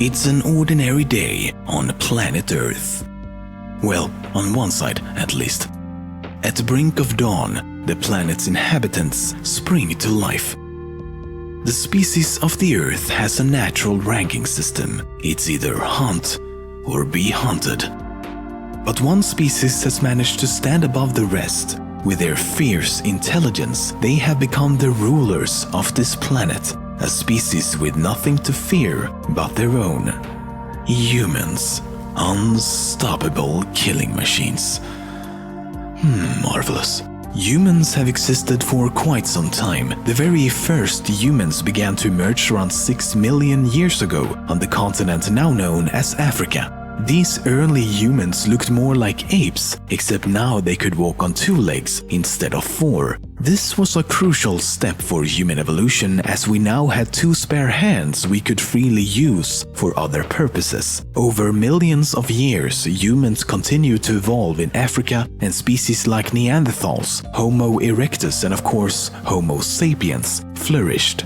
It's an ordinary day on planet Earth. Well, on one side at least. At the brink of dawn, the planet's inhabitants spring to life. The species of the Earth has a natural ranking system. It's either hunt or be hunted. But one species has managed to stand above the rest. With their fierce intelligence, they have become the rulers of this planet, a species with nothing to fear but their own. Humans. Unstoppable killing machines. Marvelous. Humans have existed for quite some time. The very first humans began to emerge around 6 million years ago on the continent now known as Africa. These early humans looked more like apes, except now they could walk on 2 legs instead of 4. This was a crucial step for human evolution, as we now had 2 spare hands we could freely use for other purposes. Over millions of years, humans continued to evolve in Africa, and species like Neanderthals, Homo erectus and of course Homo sapiens flourished.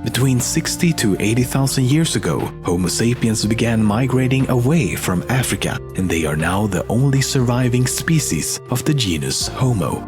Between 60 to 80,000 years ago, Homo sapiens began migrating away from Africa, and they are now the only surviving species of the genus Homo.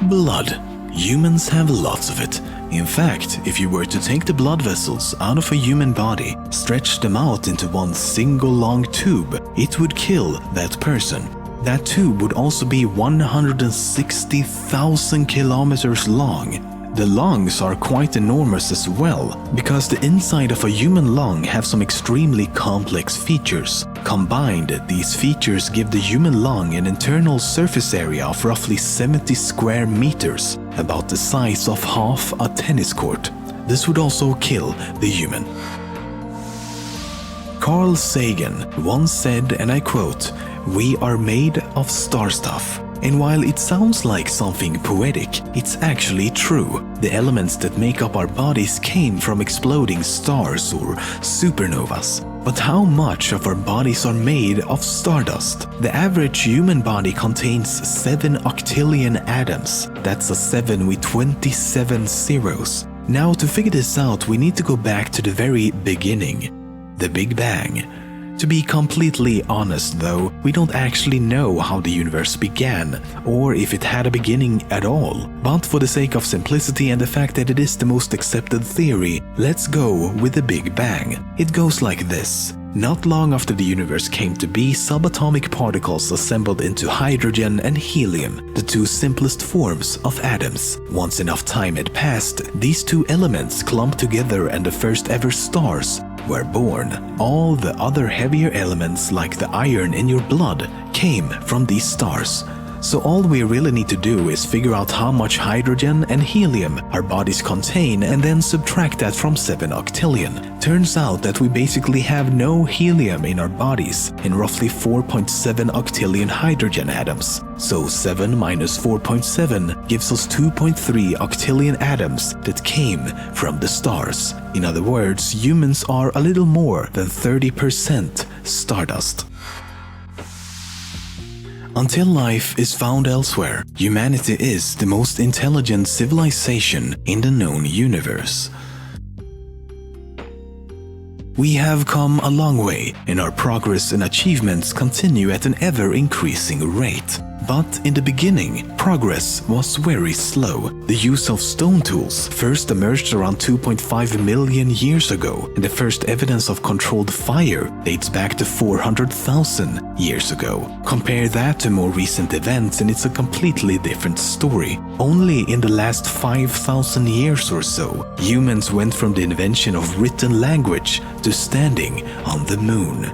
Blood. Humans have lots of it. In fact, if you were to take the blood vessels out of a human body, stretch them out into one single long tube, it would kill that person. That tube would also be 160,000 kilometers long. The lungs are quite enormous as well, because the inside of a human lung have some extremely complex features. Combined, these features give the human lung an internal surface area of roughly 70 square meters, about the size of half a tennis court. This would also kill the human. Carl Sagan once said, and I quote, "We are made of star stuff." And while it sounds like something poetic, it's actually true. The elements that make up our bodies came from exploding stars or supernovas. But how much of our bodies are made of stardust? The average human body contains 7 octillion atoms. That's a 7 with 27 zeros. Now, to figure this out, we need to go back to the very beginning, the Big Bang. To be completely honest though, we don't actually know how the universe began, or if it had a beginning at all. But for the sake of simplicity and the fact that it is the most accepted theory, let's go with the Big Bang. It goes like this. Not long after the universe came to be, subatomic particles assembled into hydrogen and helium, the 2 simplest forms of atoms. Once enough time had passed, these 2 elements clumped together and the first ever stars were born. All the other heavier elements, like the iron in your blood, came from these stars. So all we really need to do is figure out how much hydrogen and helium our bodies contain and then subtract that from 7 octillion. Turns out that we basically have no helium in our bodies and roughly 4.7 octillion hydrogen atoms. So 7 minus 4.7 gives us 2.3 octillion atoms that came from the stars. In other words, humans are a little more than 30% stardust. Until life is found elsewhere, humanity is the most intelligent civilization in the known universe. We have come a long way, and our progress and achievements continue at an ever-increasing rate. But in the beginning, progress was very slow. The use of stone tools first emerged around 2.5 million years ago, and the first evidence of controlled fire dates back to 400,000 years ago. Compare that to more recent events and it's a completely different story. Only in the last 5,000 years or so, humans went from the invention of written language to standing on the moon.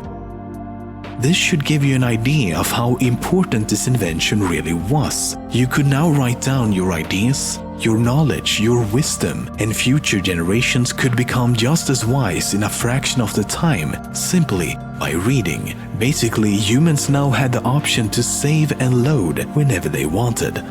This should give you an idea of how important this invention really was. You could now write down your ideas, your knowledge, your wisdom, and future generations could become just as wise in a fraction of the time simply by reading. Basically, humans now had the option to save and load whenever they wanted.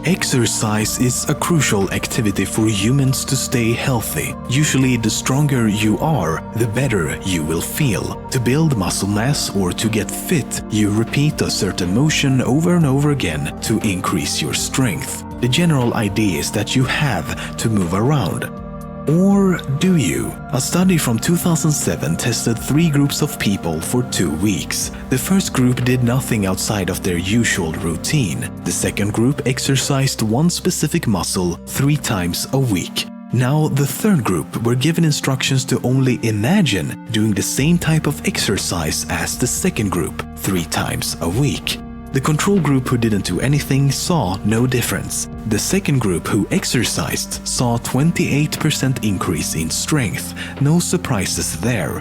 Exercise is a crucial activity for humans to stay healthy. Usually, the stronger you are, the better you will feel. To build muscle mass or to get fit, you repeat a certain motion over and over again to increase your strength. The general idea is that you have to move around. Or do you? A study from 2007 tested 3 groups of people for 2 weeks. The first group did nothing outside of their usual routine. The second group exercised one specific muscle 3 times a week. Now, the third group were given instructions to only imagine doing the same type of exercise as the second group 3 times a week. The control group who didn't do anything saw no difference. The second group who exercised saw 28% increase in strength, no surprises there.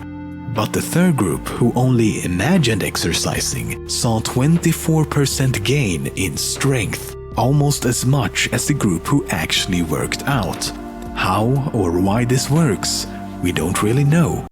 But the third group who only imagined exercising saw 24% gain in strength, almost as much as the group who actually worked out. How or why this works, we don't really know.